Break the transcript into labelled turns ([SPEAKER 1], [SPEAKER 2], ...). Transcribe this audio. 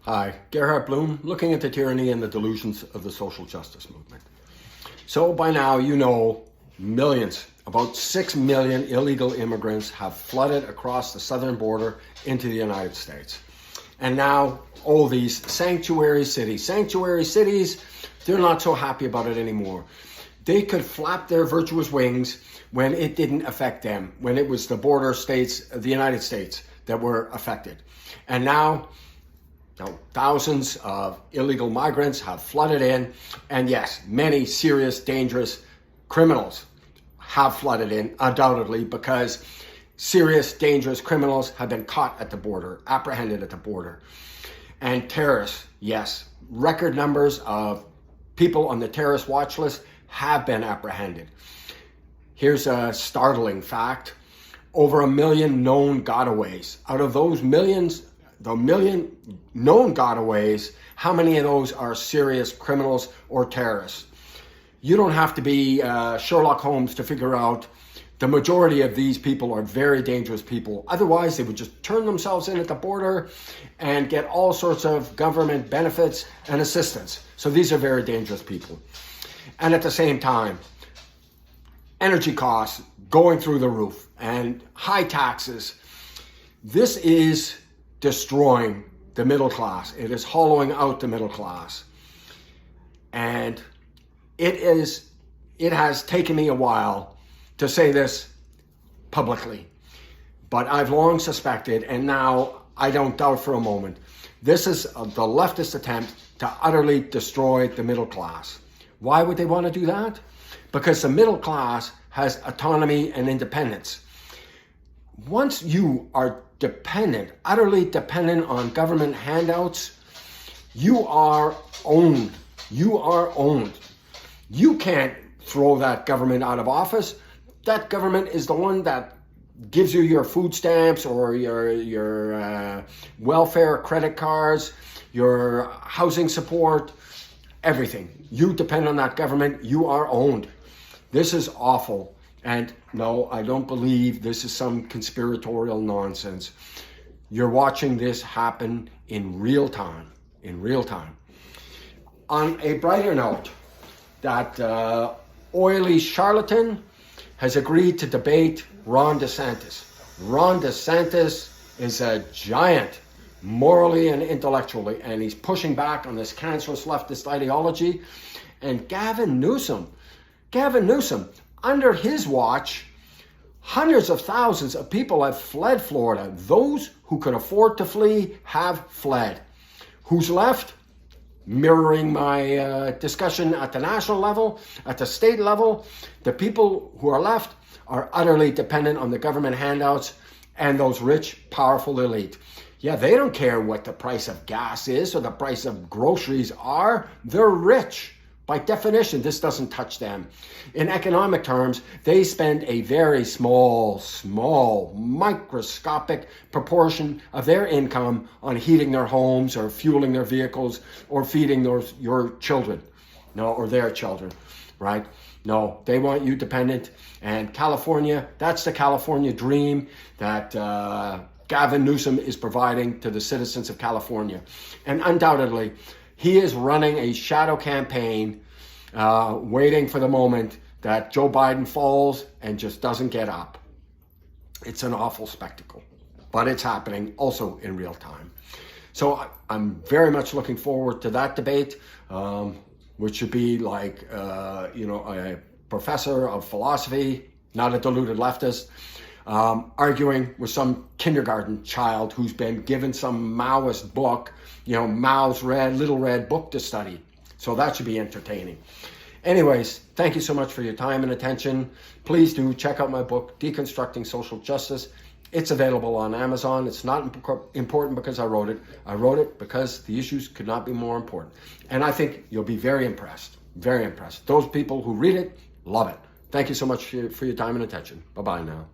[SPEAKER 1] Hi, Gerhard Bloom, looking at the tyranny and the delusions of the social justice movement. So by now, you know, millions, about 6 million illegal immigrants have flooded across the southern border into the United States. And now, all these sanctuary cities, they're not so happy about it anymore. They could flap their virtuous wings when it didn't affect them, when it was the border states of the United States that were affected. And now, thousands of illegal migrants have flooded in, and yes, many serious, dangerous criminals have flooded in, undoubtedly, because serious, dangerous criminals have been caught at the border, apprehended at the border. And terrorists, yes, record numbers of people on the terrorist watch list have been apprehended. Here's a startling fact. Over 1 million known gotaways. Out of those millions, the 1 million known gotaways, how many of those are serious criminals or terrorists? You don't have to be Sherlock Holmes to figure out the majority of these people are very dangerous people. Otherwise, they would just turn themselves in at the border and get all sorts of government benefits and assistance. So these are very dangerous people. And at the same time, energy costs going through the roof and high taxes. This is destroying the middle class. It is hollowing out the middle class. And it has taken me a while to say this publicly, but I've long suspected, and now I don't doubt for a moment, this is the leftist attempt to utterly destroy the middle class. Why would they want to do that? Because the middle class has autonomy and independence. Once you are dependent, utterly dependent on government handouts, you are owned. You are owned. You can't throw that government out of office. That government is the one that gives you your food stamps or your welfare credit cards, your housing support, everything. You depend on that government. You are owned. This is awful. And no, I don't believe this is some conspiratorial nonsense. You're watching this happen in real time, On a brighter note, that oily charlatan has agreed to debate Ron DeSantis. Ron DeSantis is a giant, morally and intellectually, and he's pushing back on this cancerous leftist ideology. And Gavin Newsom, under his watch, hundreds of thousands of people have fled Florida. Those who could afford to flee have fled. Who's left? Mirroring my discussion at the national level, at the state level, the people who are left are utterly dependent on the government handouts and those rich, powerful elite. Yeah, they don't care what the price of gas is or the price of groceries are. They're rich. By definition, this doesn't touch them. In economic terms, they spend a very small, microscopic proportion of their income on heating their homes or fueling their vehicles or feeding your children, or their children, right? No, they want you dependent. And California, that's the California dream that Gavin Newsom is providing to the citizens of California. And undoubtedly, he is running a shadow campaign, waiting for the moment that Joe Biden falls and just doesn't get up. It's an awful spectacle, but it's happening also in real time. So I'm very much looking forward to that debate, which should be like, a professor of philosophy, not a deluded leftist, arguing with some kindergarten child who's been given some Maoist book, Mao's little red book to study. So that should be entertaining. Anyways, thank you so much for your time and attention. Please do check out my book, Deconstructing Social Justice. It's available on Amazon. It's not important because I wrote it. I wrote it because the issues could not be more important. And I think you'll be very impressed, very impressed. Those people who read it, love it. Thank you so much for your time and attention. Bye-bye now.